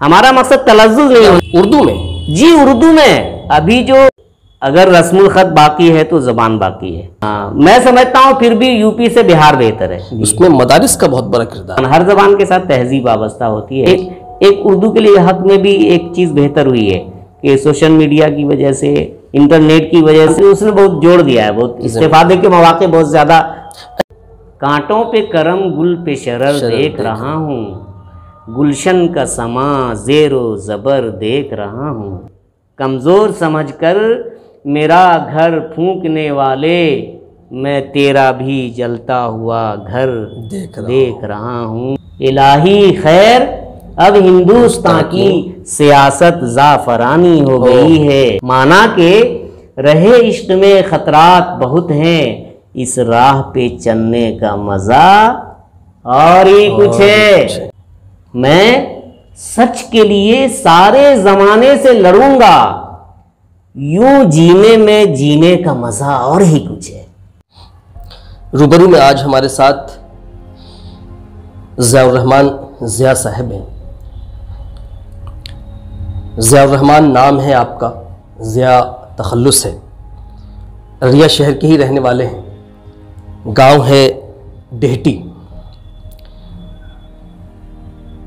हमारा मकसद तलज़्ज़ुज़ नहीं हो। उर्दू में जी, उर्दू में अभी जो अगर रस्मुल खत बाकी है तो जबान बाकी है। मैं समझता हूँ फिर भी यूपी से बिहार बेहतर है। उसमें मदारिस का बहुत बड़ा किरदार। हर जबान के साथ तहजीब वाबस्ता होती है। एक उर्दू के लिए हक में भी एक चीज़ बेहतर हुई है कि सोशल मीडिया की वजह से, इंटरनेट की वजह से उसने बहुत जोड़ दिया है, बहुत इस्तेफादे के मौके बहुत ज़्यादा। कांटों पे करम गुल पे शरर देख रहा हूँ, गुलशन का समा ज़ेरो ज़बर देख रहा हूँ। कमज़ोर समझकर मेरा घर फूंकने वाले, मैं तेरा भी जलता हुआ घर देख रहा हूँ। इलाही खैर अब हिंदुस्तान की सियासत ज़ाफ़रानी हो गई है। माना के रहे इश्क में ख़तरात बहुत हैं, इस राह पे चलने का मज़ा और ही कुछ है। मैं सच के लिए सारे ज़माने से लड़ूंगा, यूं जीने में जीने का मज़ा और ही कुछ है। रूबरू में आज हमारे साथ ज़ियाउर रहमान ज़िया साहब हैं। ज़ियाउर रहमान नाम है आपका, ज़िया तखल्लुस है। अररिया शहर के ही रहने वाले हैं। गांव है डेहटी।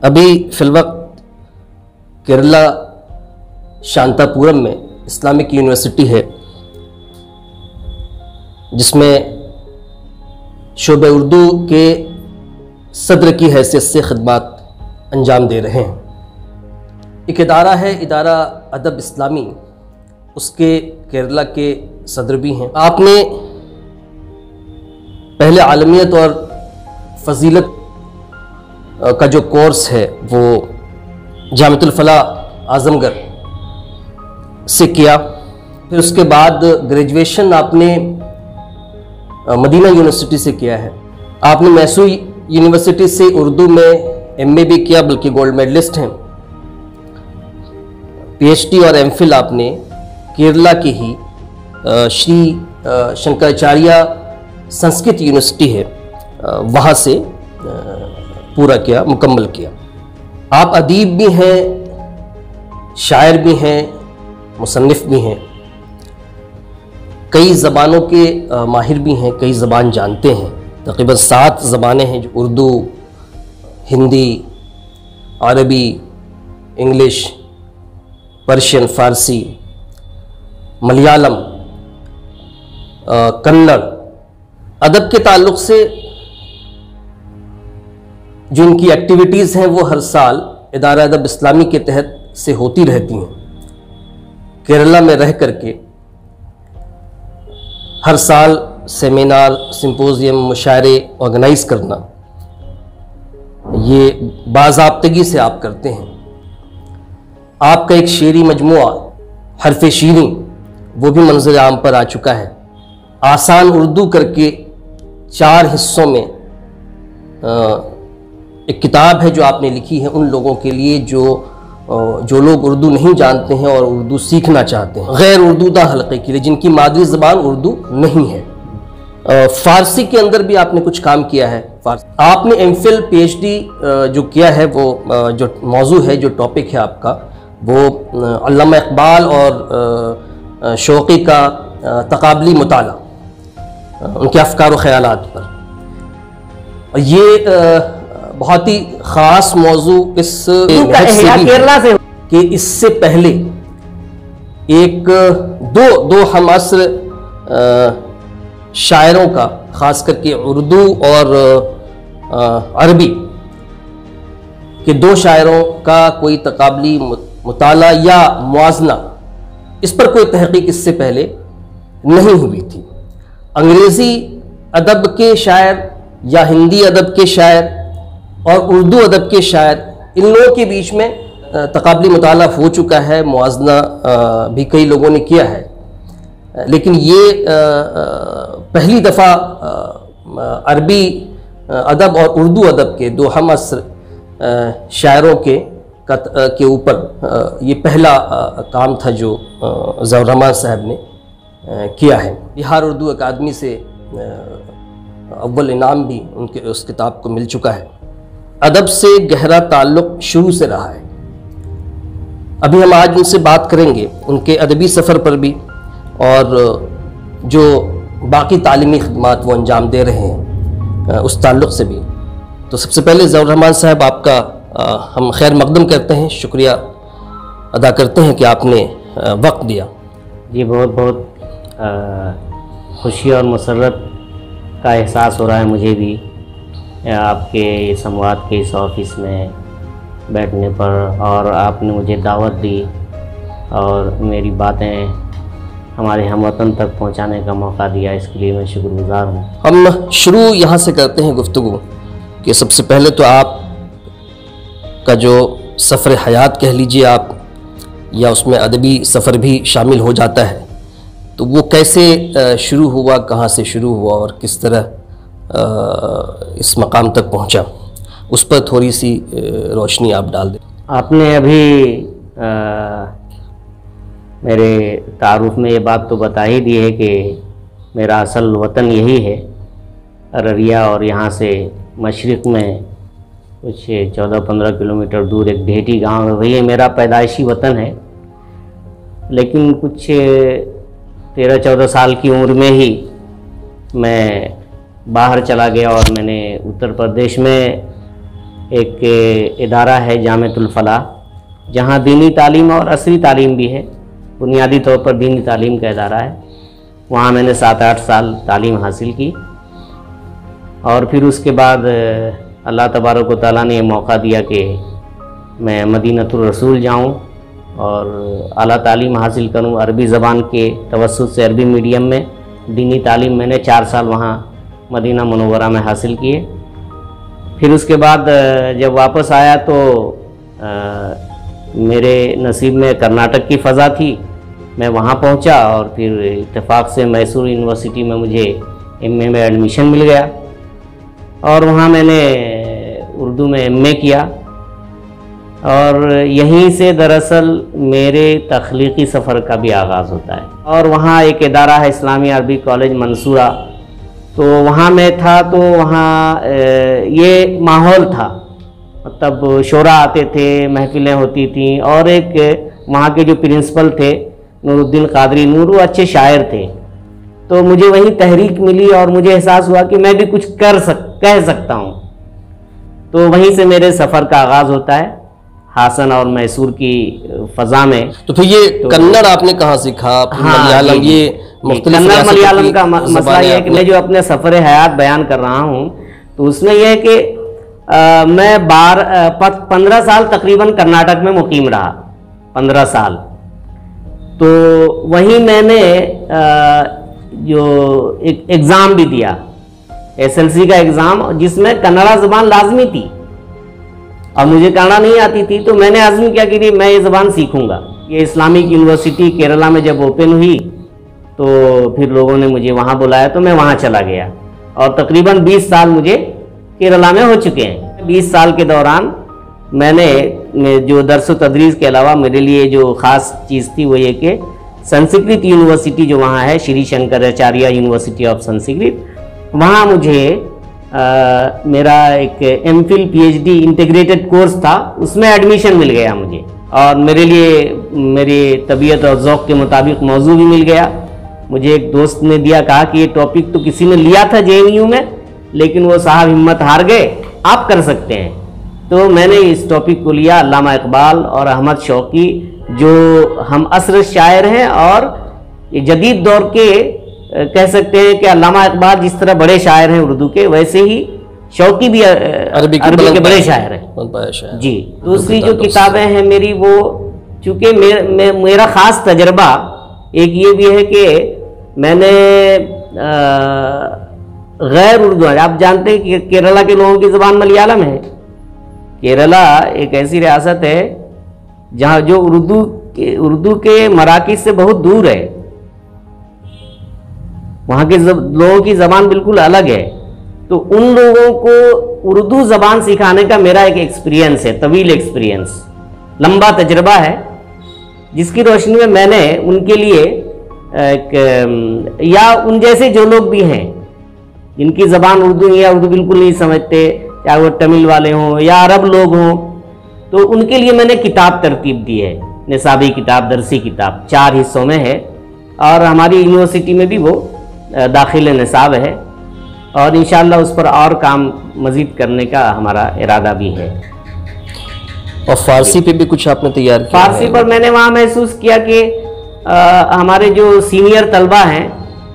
अभी फिलवक्त केरला शांतापुरम में इस्लामिक यूनिवर्सिटी है, जिसमें शोबे उर्दू के सदर की हैसियत से खिदमत अंजाम दे रहे हैं। एक इदारा है, इदारा अदब इस्लामी, उसके केरला के सदर भी हैं। आपने पहले आलमियत और फजीलत का जो कोर्स है वो जामिअतुल फलाह आजमगढ़ से किया। फिर उसके बाद ग्रेजुएशन आपने मदीना यूनिवर्सिटी से किया है। आपने मैसूर यूनिवर्सिटी से उर्दू में एमए भी किया, बल्कि गोल्ड मेडलिस्ट हैं। पीएचडी और एमफिल आपने केरला की ही श्री शंकराचार्य संस्कृत यूनिवर्सिटी है, वहाँ से पूरा किया, मुकम्मल किया। आप अदीब भी हैं, शायर भी हैं, मुसन्निफ भी हैं, कई ज़बानों के माहिर भी हैं, कई ज़बान जानते हैं। तकरीबन 7 ज़बानें हैं, जो उर्दू, हिंदी, अरबी, इंग्लिश, पर्शियन, फ़ारसी, मलयालम, कन्नड़। अदब के ताल्लुक़ से जो इनकी एक्टिविटीज़ हैं वो हर साल इदारा अदब इस्लामी के तहत से होती रहती हैं। केरला में रह करके हर साल सेमिनार, सिंपोजियम, मुशायरे ऑर्गेनाइज करना, ये बाज़ाब्तगी से आप करते हैं। आपका एक शेरी मजमुआ हरफ़े शीरी, वो भी मंज़िल आम पर आ चुका है। आसान उर्दू करके 4 हिस्सों में एक किताब है जो आपने लिखी है उन लोगों के लिए जो लोग उर्दू नहीं जानते हैं और उर्दू सीखना चाहते हैं, गैर उर्दूदा हल्के के लिए, जिनकी मादरी ज़बान उर्दू नहीं है। फ़ारसी के अंदर भी आपने कुछ काम किया है। आपने एमफिल पीएचडी जो किया है, वो जो मौजू है, जो टॉपिक है आपका, वो अल्लामा इक़बाल और शौक़ी का तक़ाबली मुताला, उनके अफ़कार व ख़यालात पर। ये बहुत ही ख़ास मौजू इस केरला से कि इससे पहले एक दो हम असर शायरों का, ख़ास करके उर्दू और अरबी के 2 शायरों का कोई तक़ाबली मुताला या मुआजना, इस पर कोई तहक़ीक़ इससे पहले नहीं हुई थी। अंग्रेज़ी अदब के शायर या हिंदी अदब के शायर और उर्दू अदब के शायर, इन लोगों के बीच में तक़ाबली मुताला हो चुका है, मुआजना भी कई लोगों ने किया है। लेकिन ये पहली दफ़ा अरबी अदब और उर्दू अदब के 2 हम असर शायरों के ऊपर ये पहला काम था जो ज़ियाउर रहमान साहब ने किया है। बिहार उर्दू अकादमी से अव्वल इनाम भी उनके उस किताब को मिल चुका है। अदब से गहरा ताल्लुक़ शुरू से रहा है। अभी हम आज उनसे बात करेंगे उनके अदबी सफ़र पर भी और जो बाकी तालीमी खिदमात वो अंजाम दे रहे हैं उस ताल्लुक़ से भी। तो सबसे पहले ज़हुर रहमान साहब, आपका हम खैर मकदम करते हैं, शुक्रिया अदा करते हैं कि आपने वक्त दिया। जी, बहुत बहुत खुशी और मसरत का एहसास हो रहा है मुझे भी आपके संवाद के इस ऑफिस में बैठने पर, और आपने मुझे दावत दी और मेरी बातें हमारे हमवतन तक पहुंचाने का मौका दिया, इसके लिए मैं शुक्रगुजार हूँ। हम शुरू यहाँ से करते हैं गुफ्तगू कि सबसे पहले तो आप का जो सफ़र हयात कह लीजिए आप, या उसमें अदबी सफ़र भी शामिल हो जाता है, तो वो कैसे शुरू हुआ, कहाँ से शुरू हुआ और किस तरह इस मकाम तक पहुँचा, उस पर थोड़ी सी रोशनी आप डाल दें। आपने अभी मेरे तारुफ में ये बात तो बता ही दी है कि मेरा असल वतन यही है अररिया, और यहाँ से मशरिक़ में कुछ 14-15 किलोमीटर दूर एक ढेटी गांव है, वही मेरा पैदाइशी वतन है। लेकिन कुछ 13-14 साल की उम्र में ही मैं बाहर चला गया और मैंने उत्तर प्रदेश में एक इदारा है जामिअतुल फलाह, जहाँ दीनी तालीम और असरी तालीम भी है, बुनियादी तौर पर दीनी तालीम का इदारा है। वहाँ मैंने 7-8 साल तालीम हासिल की और फिर उसके बाद अल्लाह तबारक व तआला ने मौका दिया कि मैं मदीनतुर रसूल जाऊँ और आला तालीम हासिल करूँ अरबी ज़बान के तवस्सुत से, अरबी मीडियम में दीनी तालीम मैंने 4 साल वहाँ मदीना मुनव्वरा में हासिल किए। फिर उसके बाद जब वापस आया तो मेरे नसीब में कर्नाटक की फ़ज़ा थी, मैं वहाँ पहुँचा और फिर इत्तेफाक से मैसूर यूनिवर्सिटी में मुझे एमए में एडमिशन मिल गया और वहाँ मैंने उर्दू में एमए किया। और यहीं से दरअसल मेरे तख्लीकी सफ़र का भी आगाज़ होता है। और वहाँ एक इदारा है इस्लामी अरबी कॉलेज मंसूरा, तो वहाँ मैं था, तो वहाँ ये माहौल था, मतलब शोरा आते थे, महफिलें होती थी, और एक वहाँ के जो प्रिंसिपल थे नूरुद्दीन कादरी नूर, वो अच्छे शायर थे, तो मुझे वहीं तहरीक मिली और मुझे एहसास हुआ कि मैं भी कुछ कह सकता हूँ। तो वहीं से मेरे सफ़र का आगाज़ होता है हासन और मैसूर की फ़ज़ा में। तो फिर ये कन्नड़ आपने कहाँ सीखा? हाँ, मलयालम, ये कन्नड़ मलयालम का मसला ये है कि मैं जो अपने सफ़र हयात बयान कर रहा हूँ, तो उसमें यह है कि मैं 15 साल तकरीबन कर्नाटक में मुकीम रहा, 15 साल। तो वहीं मैंने जो एक एग्ज़ाम भी दिया, SLC का एग्ज़ाम, जिसमें कन्नड़ा ज़बान लाजमी थी। अब मुझे कन्नड़ा नहीं आती थी, तो मैंने आज़म किया कि मैं ये ज़बान सीखूंगा। ये इस्लामिक यूनिवर्सिटी केरला में जब ओपन हुई तो फिर लोगों ने मुझे वहाँ बुलाया, तो मैं वहाँ चला गया और तकरीबन 20 साल मुझे केरला में हो चुके हैं। 20 साल के दौरान मैंने जो दर्स तदरीस के अलावा मेरे लिए जो ख़ास चीज़ थी वो ये कि संस्कृत यूनिवर्सिटी जो वहाँ है, श्री शंकराचार्य यूनिवर्सिटी ऑफ संस्कृत, वहाँ मुझे मेरा एक MPhil PhD इंटीग्रेटेड कोर्स था, उसमें एडमिशन मिल गया मुझे, और मेरे लिए मेरी तबीयत और ज़ौक़ के मुताबिक मौजू भी मिल गया। मुझे एक दोस्त ने दिया, कहा कि ये टॉपिक तो किसी ने लिया था JNU में, लेकिन वो साहब हिम्मत हार गए, आप कर सकते हैं। तो मैंने इस टॉपिक को लिया। अल्लामा इकबाल और अहमद शौकी जो हम असर शायर हैं, और ये जदीद दौर के कह सकते हैं कि अल्लामा इकबाल जिस तरह बड़े शायर हैं उर्दू के, वैसे ही शौकी भी अरबी के बड़े शायर हैं जी। दूसरी जो किताबें हैं मेरी, वो चूँकि मेरा ख़ास तजर्बा एक ये भी है कि मैंने गैर उर्दू, आप जानते हैं कि केरला के लोगों की ज़बान मलयालम है। केरला एक ऐसी रियासत है जहाँ जो उर्दू के मराकिज़ से बहुत दूर है, वहाँ के लोगों की ज़बान बिल्कुल अलग है। तो उन लोगों को उर्दू ज़बान सिखाने का मेरा एक एक्सपीरियंस है, तवील एक्सपीरियंस, लंबा तजर्बा है, जिसकी रोशनी में मैंने उनके लिए या उन जैसे जो लोग भी हैं जिनकी ज़बान उर्दू या उर्दू बिल्कुल नहीं समझते, चाहे वो तमिल वाले हों या अरब लोग हों, तो उनके लिए मैंने किताब तरतीब दी है। निसाबी किताब, दरसी किताब 4 हिस्सों में है। और हमारी यूनिवर्सिटी में भी वो दाखिल निसाब है और इंशाअल्लाह उस पर और काम मज़ीद करने का हमारा इरादा भी है। और फारसी पे भी कुछ आपने तैयार किया? फारसी पर मैंने वहाँ महसूस किया कि हमारे जो सीनियर तलबा हैं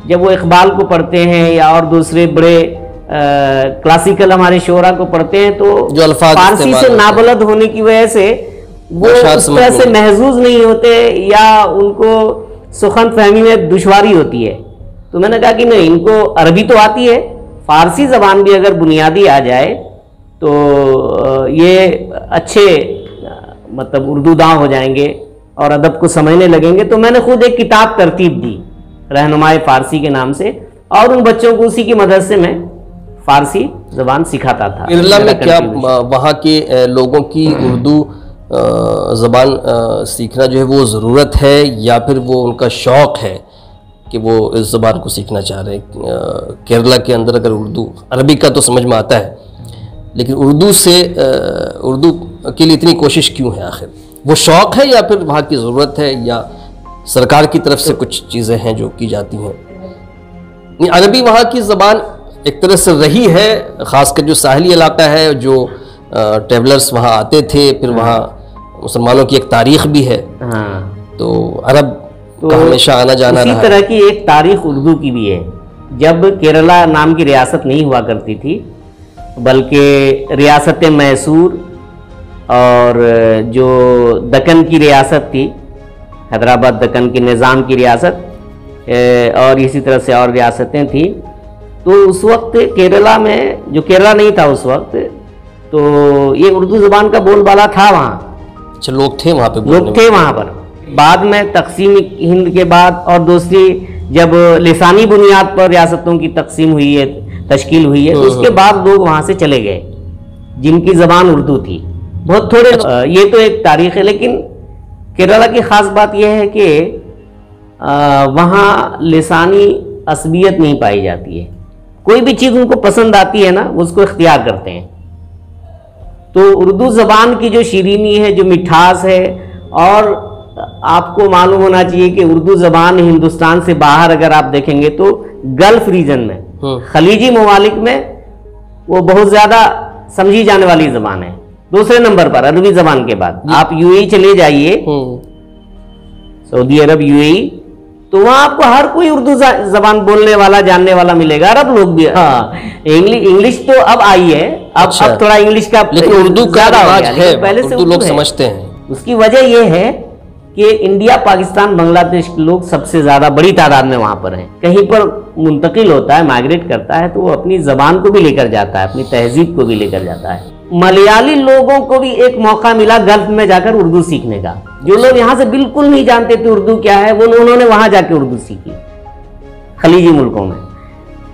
जब वो इकबाल को पढ़ते हैं या और दूसरे बड़े क्लासिकल हमारे शोरा को पढ़ते हैं तो जो अल्फाज फारसी से नाबलद होने की वजह से वो उस तरह से महजूज नहीं होते या उनको सुखन फहमी में दुश्वारी होती है। तो मैंने कहा कि नहीं, इनको अरबी तो आती है, फारसी ज़बान भी अगर बुनियादी आ जाए तो ये अच्छे मतलब उर्दू दां हो जाएंगे और अदब को समझने लगेंगे। तो मैंने खुद एक किताब तरतीब दी रहनुमाए फ़ारसी के नाम से और उन बच्चों को उसी की मदद से मैं फ़ारसी ज़बान सिखाता था। केरला में क्या वहाँ के लोगों की उर्दू ज़बान सीखना जो है वो ज़रूरत है या फिर वो उनका शौक़ है कि वो इस ज़बान को सीखना चाह रहे हैं? केरला के अंदर अगर उर्दू, अरबी का तो समझ में आता है लेकिन उर्दू से उर्दू के लिए इतनी कोशिश क्यों है? आखिर वो शौक़ है या फिर वहाँ की ज़रूरत है या सरकार की तरफ से कुछ चीज़ें हैं जो की जाती हैं? अरबी वहाँ की ज़बान एक तरह से रही है, ख़ासकर जो साहली इलाका है, जो ट्रैवलर्स वहाँ आते थे, फिर वहाँ मुसलमानों की एक तारीख़ भी है। हाँ, तो अरब का हमेशा आना जाना रहा। इसी तरह की एक तारीख़ उर्दू की भी है। जब केरला नाम की रियासत नहीं हुआ करती थी बल्कि रियासत मैसूर और जो दक्कन की रियासत थी, हैदराबाद दक्कन के निज़ाम की रियासत और इसी तरह से और रियासतें थी, तो उस वक्त केरला में, जो केरला नहीं था उस वक्त, तो ये उर्दू ज़बान का बोलबाला था वहाँ। अच्छा, लोग थे वहाँ पे, लोग थे वहाँ पर। बाद में तकसीम हिंद के बाद और दूसरी जब लिसानी बुनियाद पर रियासतों की तकसीम हुई है, तश्कील हुई है, तो उसके बाद लोग वहाँ से चले गए जिनकी ज़बान उर्दू थी, बहुत थोड़े। ये तो एक तारीख़ है, लेकिन केरला की ख़ास बात यह है कि वहाँ लिसानी असबियत नहीं पाई जाती है। कोई भी चीज़ उनको पसंद आती है ना, उसको इख्तियार करते हैं। तो उर्दू ज़बान की जो शीरीनी है, जो मिठास है, और आपको मालूम होना चाहिए कि उर्दू ज़बान हिंदुस्तान से बाहर अगर आप देखेंगे तो गल्फ़ रीजन में, खलीजी ममालिक में वो बहुत ज़्यादा समझी जाने वाली ज़बान है। दूसरे नंबर पर अरबी ज़बान के बाद आप यूएई चले जाइए, सऊदी अरब, यूएई, तो वहाँ आपको हर कोई उर्दू ज़बान बोलने वाला, जानने वाला मिलेगा। अरब लोग भी, हाँ, इंग्लिश तो अब आई है, अब थोड़ा इंग्लिश का, लेकिन उर्दू का राज है, पहले से लोग समझते हैं। उसकी वजह यह है कि इंडिया, पाकिस्तान, बांग्लादेश के लोग सबसे ज़्यादा बड़ी तादाद में वहाँ पर हैं। कहीं पर मुंतकिल होता है, माइग्रेट करता है, तो वो अपनी ज़बान को भी लेकर जाता है, अपनी तहजीब को भी लेकर जाता है। मलयाली लोगों को भी एक मौका मिला गल्फ में जाकर उर्दू सीखने का। जो लोग यहाँ से बिल्कुल नहीं जानते थे उर्दू क्या है, वो उन्होंने वहाँ जाके उर्दू सीखी, खलीजी मुल्कों में।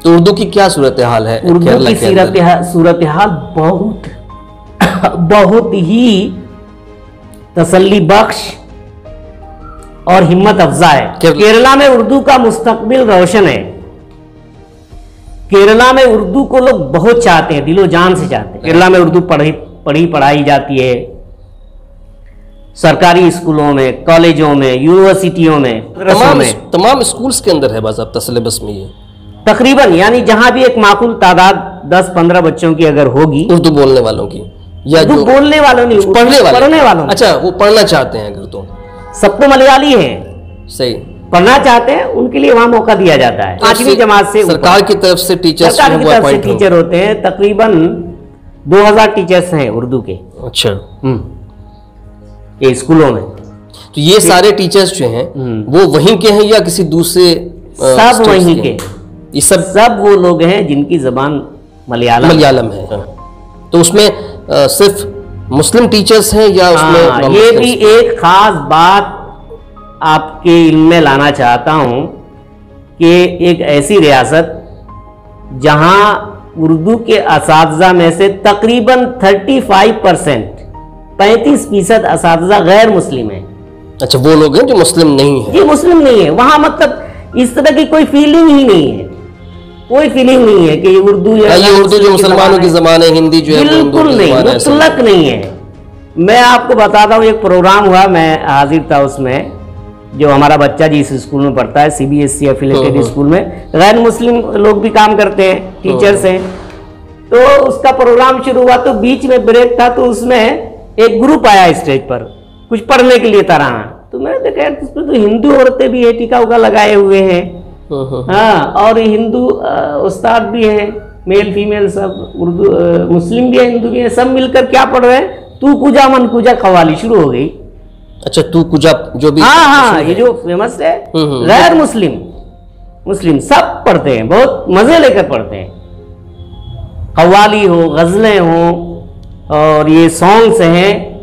तो उर्दू की क्या सूरत हाल है? उर्दू की सूरत हाल बहुत ही तसल्ली बख्श और हिम्मत अफजा है। केरला में उर्दू का मुस्तकबिल रोशन है। केरला में उर्दू को लोग बहुत चाहते हैं, दिलो जान से चाहते हैं। केरला में उर्दू पढ़ाई जाती है, सरकारी स्कूलों में, कॉलेजों में, यूनिवर्सिटियों में, तमाम स्कूल्स के अंदर है बाज़ाब्ता सिलेबस में ये तकरीबन। यानी जहां भी एक माकूल तादाद 10-15 बच्चों की अगर होगी उर्दू बोलने वालों की, या जो बोलने वालों नहीं, पढ़ने वालों। अच्छा, वो पढ़ना चाहते हैं अगर, तो सब तो मलयाली है, सही पढ़ना चाहते हैं, उनके लिए वहां मौका दिया जाता है। 5वीं जमात से सरकार की तरफ से टीचर्स टीचर होते हैं। तकरीबन 2000 टीचर्स हैं उर्दू के। अच्छा, ये स्कूलों में। तो ये सारे टीचर्स जो हैं वो वहीं के हैं या किसी दूसरे? सब वहीं के, ये सब वो लोग हैं जिनकी जबान मलयालम है। तो उसमें सिर्फ मुस्लिम टीचर्स हैं या उसमें? ये भी एक खास बात आपके इल्म में लाना चाहता हूं कि एक ऐसी रियासत जहां उर्दू के असातिज़ा में से तकरीबन 35% असातिज़ा गैर मुस्लिम हैं। अच्छा, वो लोग हैं जो मुस्लिम नहीं है? ये मुस्लिम नहीं है। वहां मतलब इस तरह की कोई फीलिंग ही नहीं है, कोई फीलिंग नहीं है कि ये उर्दू जो मुसलमानों की ज़बान है, हिंदी जो है बिल्कुल नहीं, मुतलक नहीं है। मैं आपको बताता हूँ, एक प्रोग्राम हुआ, मैं हाजिर था उसमें, जो हमारा बच्चा जिस स्कूल में पढ़ता है, CBSE एफिलेटेड स्कूल में, गैर मुस्लिम लोग भी काम करते हैं, टीचर्स हैं। तो उसका प्रोग्राम शुरू हुआ तो बीच में ब्रेक था, तो उसमें एक ग्रुप आया स्टेज पर कुछ पढ़ने के लिए तरह। तो मैंने देखा इसमें तो हिंदू औरतें भी है, टीका उका लगाए हुए हैं, हाँ, और हिंदू उस्ताद भी हैं, मेल फीमेल सब, उर्दू मुस्लिम भी है, हिंदू भी है, सब मिलकर क्या पढ़ रहे हैं, तू कुजा मन कुजा कव्वाली शुरू हो गई। अच्छा, तू कुजा जो भी, हाँ, ये जो फेमस है, गैर मुस्लिम सब पढ़ते हैं, बहुत मजे लेकर पढ़ते हैं। कव्वाली हो, गजलें हो, और ये सॉन्ग्स हैं।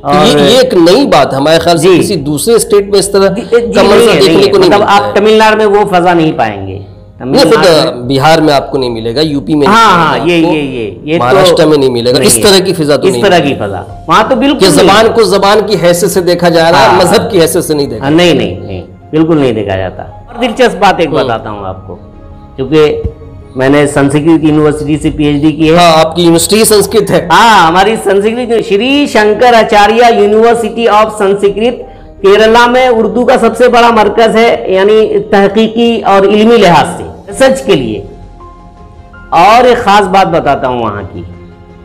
और ये एक नई बात हमारे ख्याल से किसी दूसरे स्टेट में इस तरह का मंजर देखने को नहीं मिलता है। आप तमिलनाडु में वो फजा नहीं पाएंगे, खुद बिहार में आपको नहीं मिलेगा, यूपी में हाँ, ये महाराष्ट्र में नहीं मिलेगा, इस तरह की फिजा, तो इस तरह की फजा वहाँ तो बिल्कुल जबान को जबान की हैसियत से देखा जा रहा है, मजहब की हैसियत से नहीं देखा। नहीं, बिल्कुल नहीं देखा जाता। और दिलचस्प बात एक बताता हूँ आपको, क्योंकि मैंने संस्कृत यूनिवर्सिटी से PhD की है। हाँ, आपकी यूनिवर्सिटी संस्कृत है। हाँ, हमारी संस्कृत श्री शंकराचार्य यूनिवर्सिटी ऑफ संस्कृत केरला में उर्दू का सबसे बड़ा मरकज है, यानी तहकीकी और इल्मी लिहाज से रिसर्च के लिए। और एक खास बात बताता हूँ वहाँ की,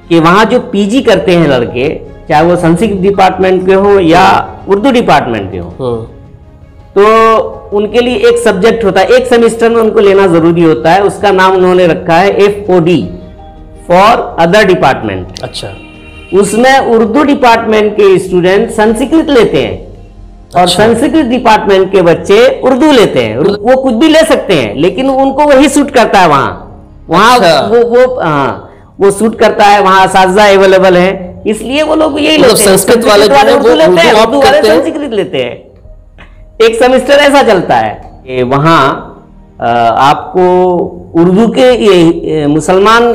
कि वहाँ जो PG करते हैं लड़के, चाहे वो संस्कृत डिपार्टमेंट के हो या उर्दू डिपार्टमेंट के हो, तो उनके लिए एक सब्जेक्ट होता है, एक सेमेस्टर में उनको लेना जरूरी होता है, उसका नाम उन्होंने रखा है FOD, फॉर अदर डिपार्टमेंट। अच्छा, उसमें उर्दू डिपार्टमेंट के स्टूडेंट संस्कृत लेते हैं, और संस्कृत डिपार्टमेंट के बच्चे उर्दू लेते हैं। वो कुछ भी ले सकते हैं, लेकिन उनको वही सूट करता है वहाँ वो सूट करता है, वहाँ असातिज़ा अवेलेबल है, इसलिए वो लोग यही लेते हैं। संस्कृत वाले उर्दू लेते हैं, उर्दू वाले संस्कृत लेते हैं। एक सेमेस्टर ऐसा चलता है। वहाँ आपको उर्दू के मुसलमान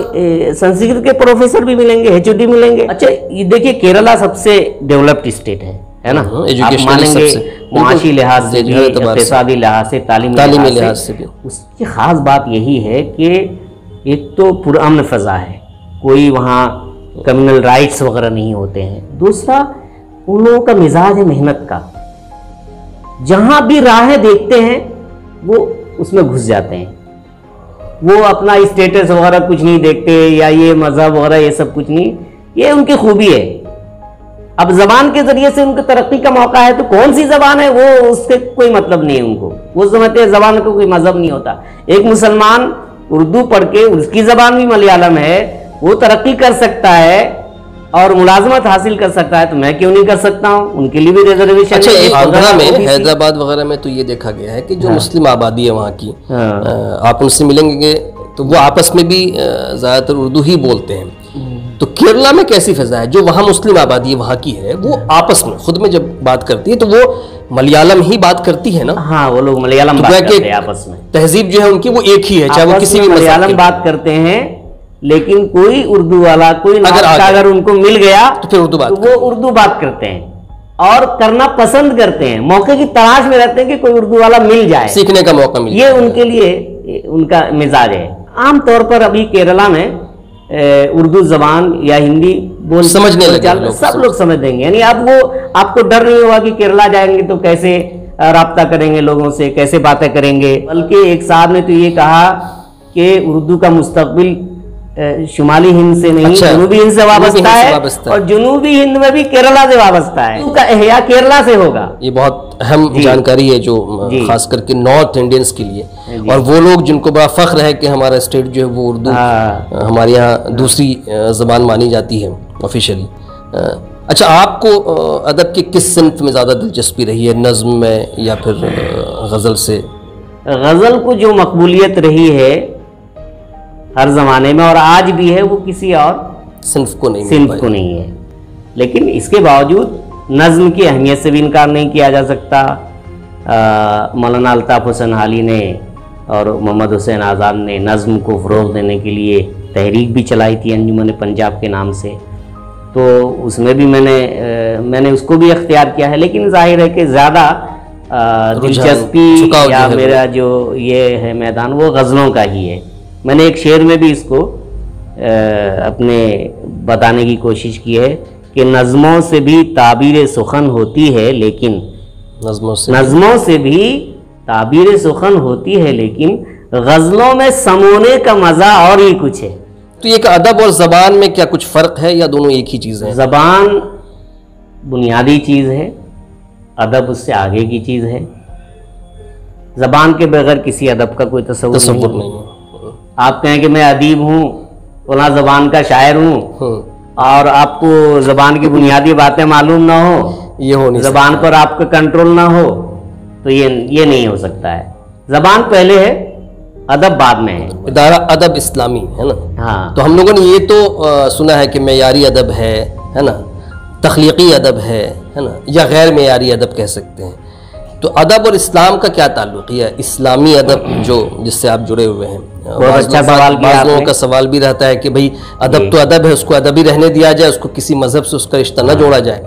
संस्कृत के प्रोफेसर भी मिलेंगे, HOD मिलेंगे। अच्छा, ये देखिए, केरला सबसे डेवलप्ड स्टेट है ना, आप मानेंगे, मुआशी लिहाज से भी, इक़्तिसादी लिहाज से, तालीमी लिहाज से भी। उसकी खास बात यही है कि एक तो पुरअमन फजा है, कोई वहाँ कम्युनल राइट्स वगैरह नहीं होते हैं। दूसरा, उन लोगों का मिजाज है मेहनत का, जहां भी राहें देखते हैं वो उसमें घुस जाते हैं। वो अपना स्टेटस वगैरह कुछ नहीं देखते, या ये मजहब वगैरह ये सब कुछ नहीं, ये उनकी खूबी है। अब जबान के जरिए से उनकी तरक्की का मौका है, तो कौन सी जबान है वो उससे कोई मतलब नहीं है उनको। वो समझते हैं जबान का कोई मजहब नहीं होता। एक मुसलमान उर्दू पढ़ के, उसकी जबान भी मलयालम है, वो तरक्की कर सकता है और मुलाजमत हासिल कर सकता है, तो मैं क्यों नहीं कर सकता हूँ? उनके लिए भी रिजर्वेशन। अच्छा, आंध्रा में, हैदराबाद वगैरह में तो ये देखा गया है कि जो मुस्लिम आबादी है वहाँ की, आप उनसे मिलेंगे तो वो आपस में भी ज्यादातर उर्दू ही बोलते हैं। तो केरला में कैसी फिजा है? जो वहाँ मुस्लिम आबादी वहाँ की है, वो आपस में खुद में जब बात करती है तो वो मलयालम ही बात करती है ना? हाँ, वो लोग मलयालम बात करते हैं आपस में। तहजीब जो है उनकी वो एक ही है, चाहे वो किसी भी मलयालम बात करते हैं, लेकिन कोई उर्दू वाला, कोई अगर उनको मिल गया तो फिर उर्दू बात, तो वो उर्दू बात करते हैं और करना पसंद करते हैं। मौके की तलाश में रहते हैं कि कोई उर्दू वाला मिल जाए, सीखने का मौका मिले। ये उनके लिए उनका मिजाज है। आमतौर पर अभी केरला में उर्दू जबान या हिंदी बोल समझने लगे, सब लोग समझ देंगे। यानी अब वो आपको डर नहीं होगा कि केरला जाएंगे तो कैसे राब्ता करेंगे लोगों से, कैसे बातें करेंगे। बल्कि एक साहब ने तो ये कहा कि उर्दू का मुस्तकबिल शुमाली हिंद से नहीं, जनूबी हिंद से वाबस्ता है, और जनूबी हिंद में भी केरला से वाबस्ता है। उनका एहया केरला से होगा। ये बहुत अहम जानकारी है, जो खास करके नॉर्थ इंडियंस के लिए, और वो लोग जिनको बड़ा फख्र है कि हमारा स्टेट जो है वो उर्दू हमारे यहाँ दूसरी जबान मानी जाती है ऑफिशियली। अच्छा, आपको अदब के किस सिन्फ में ज़्यादा दिलचस्पी रही है, नज़्म में या फिर गज़ल से? गज़ल को जो मकबूलियत रही है हर ज़माने में और आज भी है, वो किसी और सिन्फ को नहीं है। लेकिन इसके बावजूद नज़्म की अहमियत से भी इनकार नहीं किया जा सकता। मौलाना अल्ताफ़ हुसैन हाली ने और मोहम्मद हुसैन आज़ाद ने नज़्म को फ़रोग़ देने के लिए तहरीक भी चलाई थी, अंजुमन पंजाब के नाम से। तो उसमें भी मैंने उसको भी अख्तियार किया है। लेकिन जाहिर है कि ज़्यादा दिलचस्पी या मेरा जो ये है मैदान, वो गज़लों का ही है। मैंने एक शेर में भी इसको अपने बताने की कोशिश की है कि नज़मों से भी ताबीर सुखन होती है, लेकिन नज़मों से भी ताबीर सुखन होती है, लेकिन गज़लों में समोने का मज़ा और ही कुछ है। तो ये अदब और ज़बान में क्या कुछ फ़र्क है या दोनों एक ही चीज़ है? ज़बान बुनियादी चीज़ है, अदब उससे आगे की चीज़ है। ज़बान के बगैर किसी अदब का कोई तसव्वुर नहीं है। आप कहें कि मैं अदीब हूँ, फलां ज़बान का शायर हूँ, और आपको ज़बान की बुनियादी बातें मालूम ना हो, ये हो नहीं, ज़बान पर आपका कंट्रोल ना हो, तो ये नहीं हो सकता है। ज़बान पहले है, अदब बाद में है। इदारा अदब इस्लामी है ना। हाँ, तो हम लोगों ने ये तो सुना है कि मेयारी अदब है ना, तख्लीकी अदब है ना, या गैर मेयारी अदब कह सकते हैं। तो अदब और इस्लाम का क्या ताल्लुक़ है? इस्लामी अदब जो जिससे आप जुड़े हुए हैं, बहुत अच्छा सवाल किया आपने। लोगों का सवाल भी रहता है कि भाई अदब तो अदब है, उसको अदबी रहने दिया जाए, उसको किसी मजहब से उसका रिश्ता न जोड़ा जाए।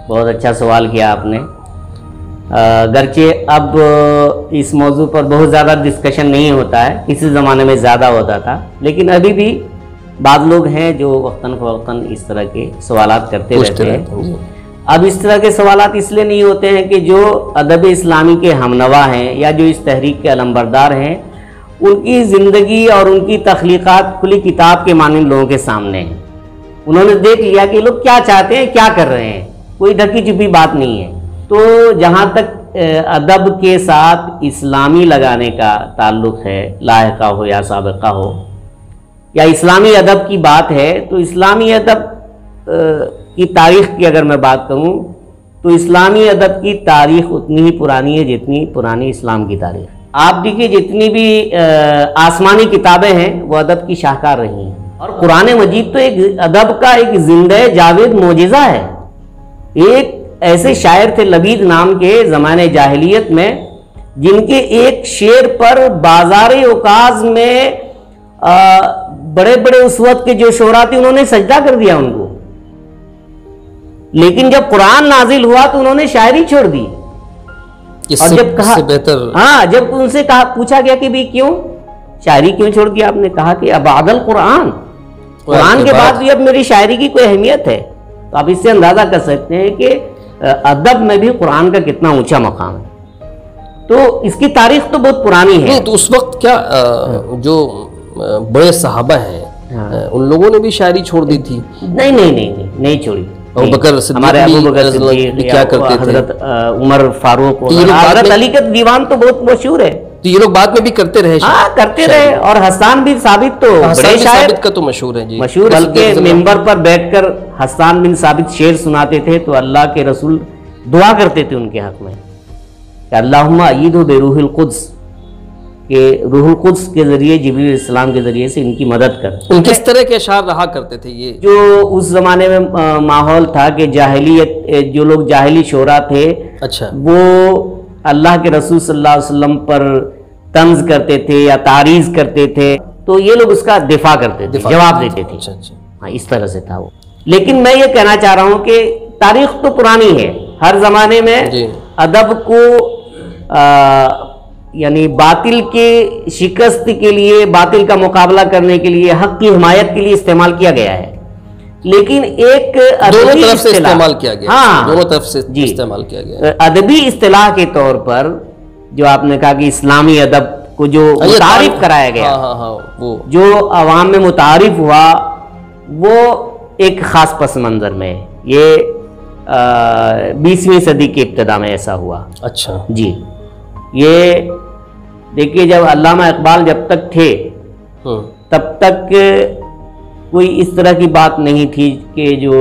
बहुत अच्छा सवाल किया आपने। अगरचे अब इस मौजू पर बहुत ज़्यादा डिस्कशन नहीं होता है, किसी ज़माने में ज़्यादा होता था, लेकिन अभी भी बाद लोग हैं जो वक्तन फ़वक्तन इस तरह के सवालात करते रहते हैं। अब इस तरह के सवालात इसलिए नहीं होते हैं कि जो अदब इस्लामी के हमनवा हैं या जो इस तहरीक के अलमबरदार हैं, उनकी ज़िंदगी और उनकी तख्लीक़ात खुली किताब के मानिंद लोगों के सामने हैं। उन्होंने देख लिया कि लोग क्या चाहते हैं, क्या कर रहे हैं, कोई ढकी छुपी बात नहीं है। तो जहाँ तक अदब के साथ इस्लामी लगाने का ताल्लुक़ है, लाहिक़ा हो या साबिक़ा हो, या इस्लामी अदब की बात है, तो इस्लामी अदब की तारीख़ की अगर मैं बात करूँ तो इस्लामी अदब की तारीख़ उतनी ही पुरानी है जितनी पुरानी इस्लाम की तारीख़। आप देखिए जितनी भी आसमानी किताबें हैं वो अदब की शाहकार रही हैं, और कुरान मजीद तो एक अदब का एक जिंदा जावेद मोजिज़ा है। एक ऐसे शायर थे लबीद नाम के ज़माने जाहिलियत में, जिनके एक शेर पर बाज़ार उकाज में बड़े बड़े उस वक्त के जो शोरा थे उन्होंने सजदा कर दिया उनको। लेकिन जब कुरान नाजिल हुआ तो उन्होंने शायरी छोड़ दी। और जब कहा बेहतर, हाँ, जब उनसे कहा, पूछा गया कि भाई क्यों शायरी क्यों छोड़ दिया, आपने कहा कि अब आदल कुरान के बाद भी अब मेरी शायरी की कोई अहमियत है। तो आप इससे अंदाजा कर सकते हैं कि अदब में भी कुरान का कितना ऊंचा मकाम है। तो इसकी तारीख तो बहुत पुरानी है। तो उस वक्त क्या जो बड़े सहाबा हैं उन लोगों ने भी शायरी छोड़ दी थी? नहीं छोड़ी। अबू बकर हमारे अबू बकर सिद्दीक़ क्या करते थे? हज़रत उमर फारूक, हज़रत अली का दीवान तो बहुत मशहूर है। तो ये लोग बाद में भी करते रहे? हाँ, करते रहे। और हसन बिन साबित तो बड़े शायर का तो मशहूर है जी, मशहूर। बल्कि मिंबर पर बैठकर हसन बिन साबित शेर सुनाते थे तो अल्लाह के रसूल दुआ करते थे उनके हक में कि अल्लाहुम्मा अय्यिदहु बिरूहिल कुद्स, के रूहुल कुद्स के जरिए, जिब्रील इस्लाम के जरिए से इनकी मदद कर। किस तरह के अशार रहा करते थे ये? जो उस जमाने में माहौल था कि जाहिलियत, जो लोग जाहिली शोरा थे, अच्छा, वो अल्लाह के रसूल सल्लल्लाहु अलैहि वसल्लम पर तंज करते थे या तारीज करते थे, तो ये लोग उसका दिफा करते थे, जवाब देते थे। अच्छा। हाँ, इस तरह से था वो। लेकिन मैं ये कहना चाह रहा हूँ कि तारीख तो पुरानी है। हर जमाने में अदब को यानी बातिल के शिकस्त के लिए, बातिल का मुकाबला करने के लिए, हक की हिमायत के लिए इस्तेमाल किया गया है। लेकिन एक दोनों तरफ से इस्तेमाल किया गया। हाँ, दोनों तरफ से इस्तेमाल किया गया। अदबी इस्तिलाह के तौर पर जो आपने कहा कि इस्लामी अदब को जो मुतारिफ कराया गया, वो जो अवाम में मुतारिफ हुआ, वो एक खास पस मंजर में ये 20वीं सदी की इब्तिदा में ऐसा हुआ। अच्छा जी, ये देखिए जब अल्लामा इकबाल जब तक थे तब तक कोई इस तरह की बात नहीं थी कि जो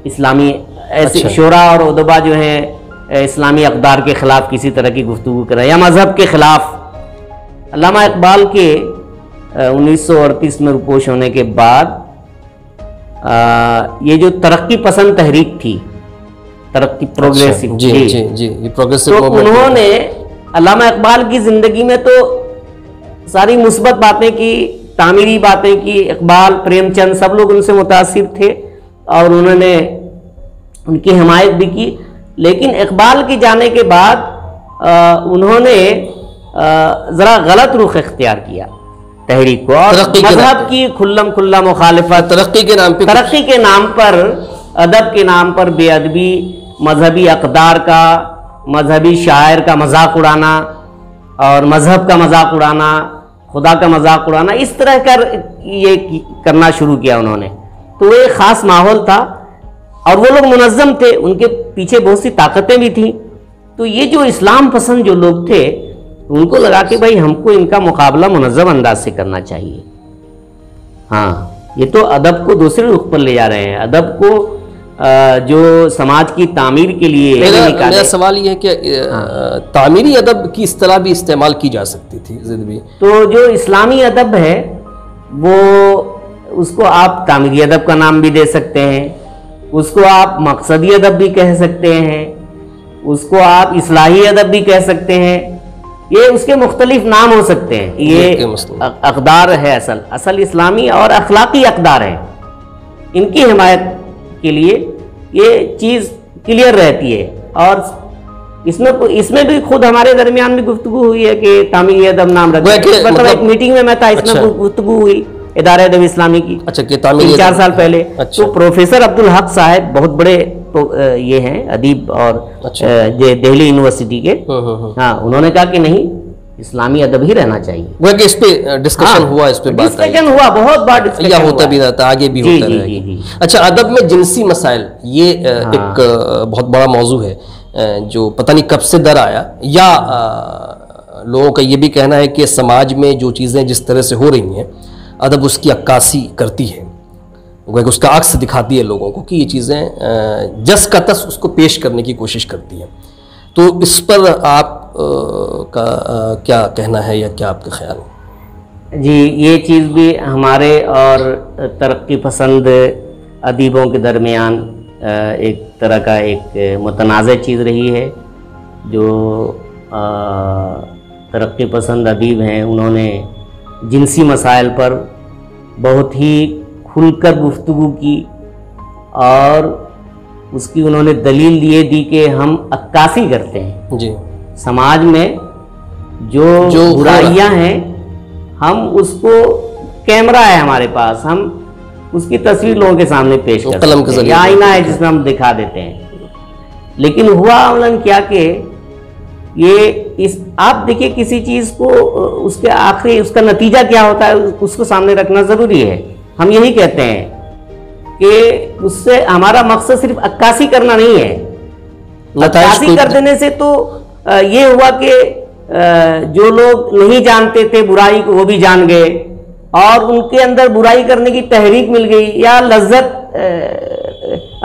इस्लामी ऐसे शोरा और उदबा जो हैं इस्लामी अक़दार के ख़िलाफ़ किसी तरह की गुफ्तगू करें या मज़हब के ख़िलाफ़। अल्लामा इकबाल के 1938 में रुपोश होने के बाद ये जो तरक्की पसंद तहरीक थी, तरक्की प्रोग्रेसिव, ये प्रोग्रेसिव, तो उन्होंने अल्लामा इकबाल की ज़िंदगी में तो सारी मुस्बत बातें की, तामीरी बातें की। इकबाल, प्रेमचंद, सब लोग उनसे मुतासिर थे और उन्होंने उनकी हिमायत भी की। लेकिन इकबाल के जाने के बाद उन्होंने ज़रा गलत रुख इख्तियार किया तहरीक को, और मजहब की खुल्लम खुल्ला मुखालिफत, तरक्की के नाम पर अदब के नाम पर बेअदबी, मजहबी अक़दार का, मजहबी शायर का मजाक उड़ाना और मजहब का मजाक उड़ाना, खुदा का मजाक उड़ाना, इस तरह कर ये करना शुरू किया उन्होंने। तो वो एक ख़ास माहौल था और वो लोग मुनज़्ज़म थे, उनके पीछे बहुत सी ताकतें भी थीं। तो ये जो इस्लाम पसंद जो लोग थे, उनको लगा कि भाई हमको इनका मुकाबला मुनज़्ज़म अंदाज से करना चाहिए। हाँ, ये तो अदब को दूसरे रुख पर ले जा रहे हैं। अदब को जो समाज की तामीर के लिए मेरा सवाल ये है कि तामीरी अदब की इस तरह भी इस्तेमाल की जा सकती थी ज़िंदगी। तो जो इस्लामी अदब है वो, उसको आप तामीरी अदब का नाम भी दे सकते हैं, उसको आप मकसदी अदब भी कह सकते हैं, उसको आप इस्लाही अदब भी कह सकते हैं। ये उसके मुख्तलिफ नाम हो सकते हैं। ये अक़दार है, असल इस्लामी और अखलाकी अक़दार है। इनकी हिमायत के लिए ये चीज़ क्लियर रहती है। और इसमें भी खुद हमारे दरमियान भी गुफ्तगू हुई है कि तामीरी अदब नाम रखा, मतलब एक मीटिंग में मैं था, इसमें गुफ्तगू हुई इदारे अदब इस्लामी की। अच्छा, 3-4 साल पहले। अच्छा। तो प्रोफेसर अब्दुल हक साहब बहुत बड़े ये हैं अदीब और दिल्ली यूनिवर्सिटी के। हाँ, उन्होंने कहा कि नहीं, इस्लामी अदब ही रहना चाहिए। वो कि इस पे डिस्कशन हुआ, इस पे बात डिस्कशन हुआ, बहुत बार डिस्कशन होता भी रहता, आगे भी होता रहेगा। अच्छा, अदब में जिनसी मसाइल, ये एक बहुत बड़ा मौजू है जो पता नहीं कब से दर आया, या लोगों का ये भी कहना है कि समाज में जो चीज़ें जिस तरह से हो रही हैं, अदब उसकी अक्कासी करती है, वो उसका अक्स दिखाती है लोगों को कि ये चीज़ें जस का तस उसको पेश करने की कोशिश करती हैं। तो इस पर आप का क्या कहना है या क्या आपका ख्याल है? जी, ये चीज़ भी हमारे और तरक्की पसंद अदीबों के दरमियान एक तरह का एक मुतनाज़ चीज़ रही है। जो तरक्की पसंद अदीब हैं, उन्होंने जिनसी मसाइल पर बहुत ही खुलकर गुफ्तगू की और उसकी उन्होंने दलील ये दी कि हम अक्कासी करते हैं जी। समाज में जो बुराइयां हैं, हम उसको, कैमरा है हमारे पास, हम उसकी तस्वीर लोगों के सामने पेश करते हैं, या आईना है जिसमें हम दिखा देते हैं। लेकिन हुआ अमलन क्या कि ये आप देखिए, किसी चीज़ को उसके आखिरी उसका नतीजा क्या होता है उसको सामने रखना ज़रूरी है। हम यही कहते हैं कि उससे हमारा मकसद सिर्फ अक्कासी करना नहीं है। अक्कासी कर देने से तो ये हुआ कि जो लोग नहीं जानते थे बुराई को, वो भी जान गए और उनके अंदर बुराई करने की तहरीक मिल गई, या लज्जत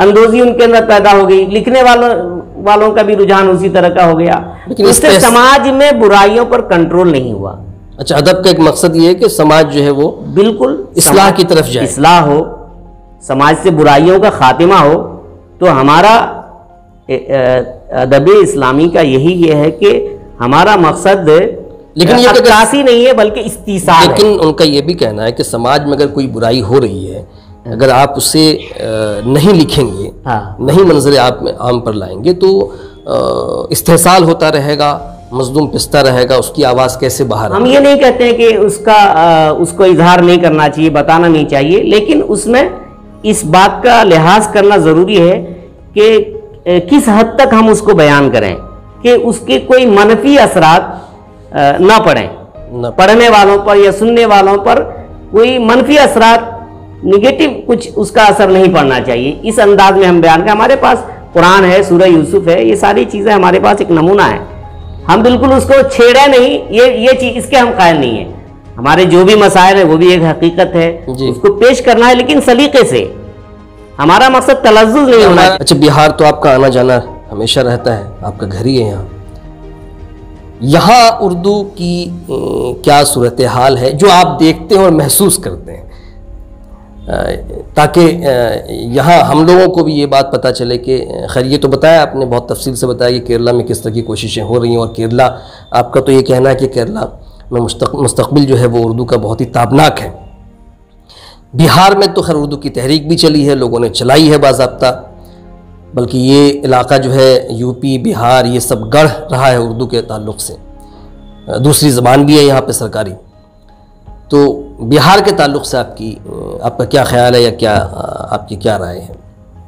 अंदोजी उनके अंदर पैदा हो गई। लिखने वालों का भी रुझान उसी तरह का हो गया। इससे समाज में बुराइयों पर कंट्रोल नहीं हुआ। अच्छा, अदब का एक मकसद ये है कि समाज जो है वो बिल्कुल इस्लाह की तरफ जाए, इस्लाह हो, समाज से बुराइयों का खात्मा हो। तो हमारा अदब इस्लामी का यही ये है कि हमारा मकसद लेकिन ये अक्कासी नहीं है बल्कि इस्तीसाल है। लेकिन उनका ये भी कहना है कि समाज में अगर कोई बुराई हो रही है, अगर आप उसे नहीं लिखेंगे, नहीं मंजर आम पर लाएंगे, तो इस्तेहसाल होता रहेगा, मजलूम पिसता रहेगा, उसकी आवाज़ कैसे बाहर? हम ये नहीं कहते हैं कि उसको इजहार नहीं करना चाहिए, बताना नहीं चाहिए, लेकिन उसमें इस बात का लिहाज करना ज़रूरी है कि किस हद तक हम उसको बयान करें कि उसके कोई मनफी असरात ना पड़ें, पढ़ने वालों पर या सुनने वालों पर कोई मनफी असरात, निगेटिव कुछ उसका असर नहीं पड़ना चाहिए। इस अंदाज में हम बयान करें। हमारे पास कुरान है, सूरह यूसुफ है, ये सारी चीज़ें हमारे पास एक नमूना है। हम बिल्कुल उसको छेड़े नहीं, ये चीज़ इसके हम कायल नहीं है। हमारे जो भी मसाइल है वो भी एक हकीकत है, उसको पेश करना है, लेकिन सलीके से। हमारा मकसद तलज़्ज़ुज़ नहीं होना। अच्छा, बिहार तो आपका आना जाना हमेशा रहता है, आपका घर ही है यहाँ उर्दू की क्या सूरत हाल है जो आप देखते हैं और महसूस करते हैं, ताकि यहाँ हम लोगों को भी ये बात पता चले कि खैर ये तो बताया आपने, बहुत तफसील से बताया कि केरला में किस तरह की कोशिशें हो रही हैं, और केरला, आपका तो ये कहना है कि केरला में मुस्तकबिल जो है वो उर्दू का बहुत ही ताबनाक है। बिहार में तो खैर उर्दू की तहरीक भी चली है, लोगों ने चलाई है बाज़ाब्ता, बल्कि ये इलाका जो है यूपी, बिहार, ये सब गढ़ रहा है उर्दू के ताल्लुक़ से। दूसरी ज़बान भी है यहाँ पे सरकारी। तो बिहार के ताल्लुक़ से आपका क्या ख्याल है या क्या आपकी क्या राय है?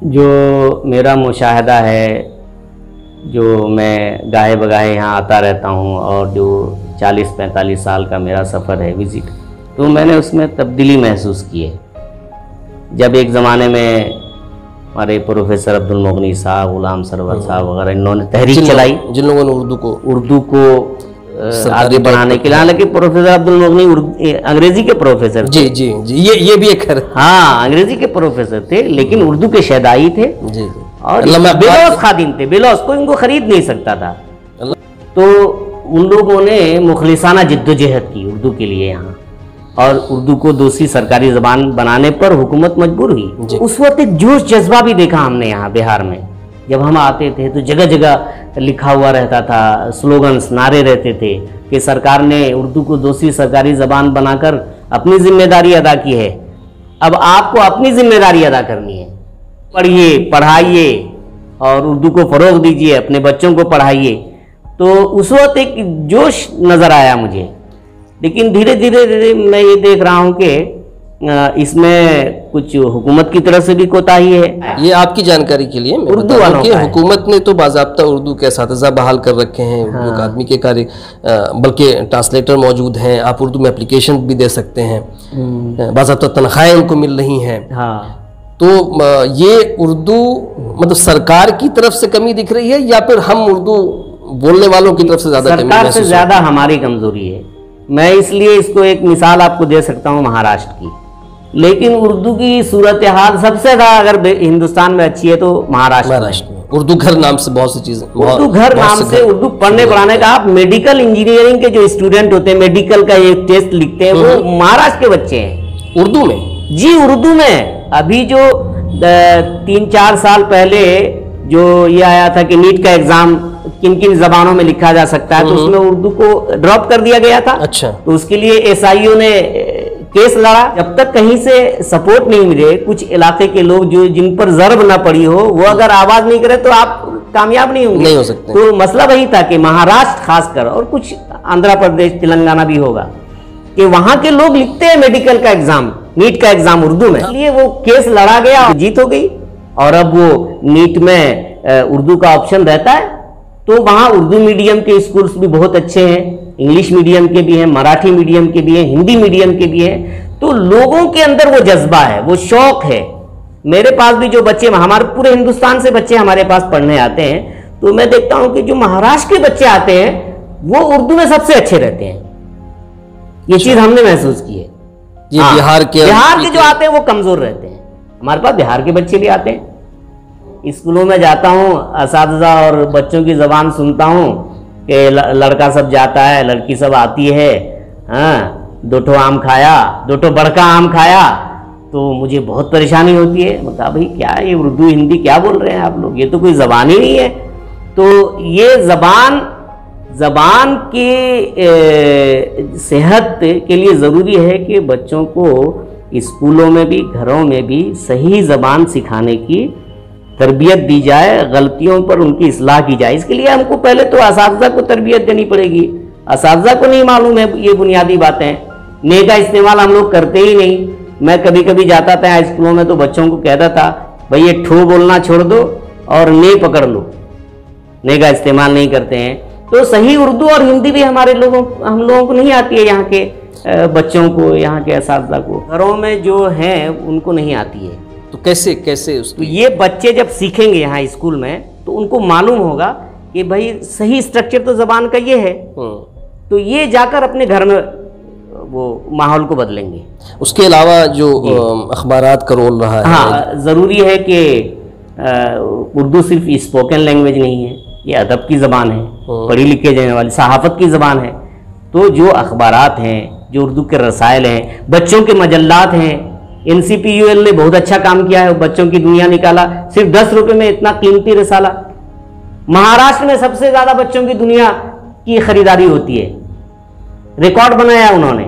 जो मेरा मुशाहदा है, जो मैं गाहे बगाहे यहाँ आता रहता हूँ और जो 40-45 साल का मेरा सफ़र है विज़िट, तो मैंने उसमें तब्दीली महसूस की है। जब एक ज़माने में हमारे प्रोफेसर अब्दुल मुगनी साहब, गुलाम सरवर साहब वगैरह इन्होंने तहरीक चलाई, जिन लोगों ने उर्दू को आगे बढ़ाने के लिए, हालांकि प्रोफेसर अब्दुल मुगनी अंग्रेजी के प्रोफेसर थे। जी ये भी एक हाँ, अंग्रेजी के प्रोफेसर थे, लेकिन उर्दू के शहदाई थे जी। और बेलौस खादिम थे, बेलौस कोई इनको खरीद नहीं सकता था। तो उन लोगों ने मुखलिसाना जिद्दोजहद की उर्दू के लिए यहाँ, और उर्दू को दूसरी सरकारी ज़बान बनाने पर हुकूमत मजबूर हुई। उस वक्त एक जोश जज्बा भी देखा हमने यहाँ बिहार में। जब हम आते थे तो जगह जगह लिखा हुआ रहता था, स्लोगन्स, नारे रहते थे कि सरकार ने उर्दू को दूसरी सरकारी ज़बान बनाकर अपनी जिम्मेदारी अदा की है, अब आपको अपनी जिम्मेदारी अदा करनी है। पढ़िए, पढ़ाइए और उर्दू को फ़रोग़ दीजिए, अपने बच्चों को पढ़ाइए। तो उस वक्त एक जोश नज़र आया मुझे, लेकिन धीरे धीरे मैं ये देख रहा हूँ कि इसमें कुछ हुकूमत की तरफ से भी कोताही है। ये आपकी जानकारी के लिए उर्दू वालों का हुकूमत ने तो बाज़ाब्ता उर्दू के असातिज़ा बहाल कर रखे हैं, उर्दू अकादमी के कार्य, बल्कि ट्रांसलेटर मौजूद हैं, आप उर्दू में एप्लीकेशन भी दे सकते हैं, बाज़ाब्ता तनख्वाहें उनको मिल रही हैं। हाँ, तो ये उर्दू मतलब सरकार की तरफ से कमी दिख रही है या फिर हम उर्दू बोलने वालों की तरफ से ज़्यादा कमी? सरकार से ज़्यादा हमारी कमज़ोरी है। मैं इसलिए इसको एक मिसाल आपको दे सकता हूँ महाराष्ट्र की। लेकिन उर्दू की सूरत हाल सबसे ज़्यादा अगर हिंदुस्तान में अच्छी है तो महाराष्ट्र में। उर्दू घर नाम से बहुत सी चीज़ें, उर्दू घर नाम से उर्दू पढ़ने पढ़ाने का, आप मेडिकल इंजीनियरिंग के जो स्टूडेंट होते हैं, मेडिकल का ये टेस्ट लिखते हैं, वो महाराष्ट्र के बच्चे हैं उर्दू में। जी, उर्दू में। अभी जो 3-4 साल पहले जो ये आया था कि नीट का एग्जाम किन किन जबानों में लिखा जा सकता है, तो उसमें उर्दू को ड्रॉप कर दिया गया था। अच्छा। तो उसके लिए SIO ने केस लड़ा। जब तक कहीं से सपोर्ट नहीं मिले, कुछ इलाके के लोग जो जिन पर ज़र्ब ना पड़ी हो, वो अगर आवाज नहीं करे तो आप कामयाब नहीं होंगे, नहीं हो सकते। तो मसला वही था कि महाराष्ट्र खासकर, और कुछ आंध्र प्रदेश, तेलंगाना भी होगा, कि वहां के लोग लिखते हैं मेडिकल का एग्जाम, नीट का एग्जाम उर्दू में। इसलिए वो केस लड़ा गया, जीत हो गई, और अब वो नीट में उर्दू का ऑप्शन रहता है। तो वहाँ उर्दू मीडियम के स्कूल्स भी बहुत अच्छे हैं, इंग्लिश मीडियम के भी हैं, मराठी मीडियम के भी हैं, हिंदी मीडियम के भी हैं। तो लोगों के अंदर वो जज्बा है, वो शौक है। मेरे पास भी जो बच्चे, हमारे पूरे हिंदुस्तान से बच्चे हमारे पास पढ़ने आते हैं, तो मैं देखता हूं कि जो महाराष्ट्र के बच्चे आते हैं वो उर्दू में सबसे अच्छे रहते हैं। ये चीज हमने महसूस की है। ये बिहार के जो आते हैं वो कमजोर रहते हैं। हमारे पास बिहार के बच्चे भी आते हैं। स्कूलों में जाता हूँ, असातिज़ा और बच्चों की ज़बान सुनता हूँ कि लड़का सब जाता है, लड़की सब आती है, हाँ, 2 आम खाया, 2 बड़का आम खाया, तो मुझे बहुत परेशानी होती है। मैं कहा भाई क्या ये उर्दू हिंदी क्या बोल रहे हैं आप लोग, ये तो कोई ज़बान ही नहीं है। तो ये ज़बान की सेहत के लिए ज़रूरी है कि बच्चों को स्कूलों में भी, घरों में भी सही ज़बान सिखाने की तरबियत दी जाए, गलतियों पर उनकी इस्लाह की जाए। इसके लिए हमको पहले तो असातिज़ा को तरबियत देनी पड़ेगी। असातिज़ा को नहीं मालूम है ये बुनियादी बातें, ने का इस्तेमाल हम लोग करते ही नहीं। मैं कभी कभी जाता था स्कूलों में तो बच्चों को कहता था भाई ये ठो बोलना छोड़ दो और ने पकड़ लो, ने का इस्तेमाल नहीं करते हैं। तो सही उर्दू और हिंदी भी हम लोगों को नहीं आती है, यहाँ के बच्चों को, यहाँ के असातिज़ा को, घरों में जो हैं उनको नहीं आती है। तो कैसे उसको, तो ये बच्चे जब सीखेंगे यहाँ स्कूल में तो उनको मालूम होगा कि भाई सही स्ट्रक्चर तो जबान का ये है, तो ये जाकर अपने घर में वो माहौल को बदलेंगे। उसके अलावा जो अखबारात का रोल रहा है, हाँ, ज़रूरी है कि उर्दू सिर्फ स्पोकन लैंग्वेज नहीं है, ये अदब की ज़बान है, पढ़ी लिखे जाने वाली सहाफ़त की ज़बान है। तो जो अखबारात हैं, जो उर्दू के रसायल हैं, बच्चों के मजल्लात हैं, NCPUL ने बहुत अच्छा काम किया है, बच्चों की दुनिया निकाला। सिर्फ 10 रुपए में इतना कीमती रसाला। महाराष्ट्र में सबसे ज़्यादा बच्चों की दुनिया की खरीदारी होती है, रिकॉर्ड बनाया उन्होंने।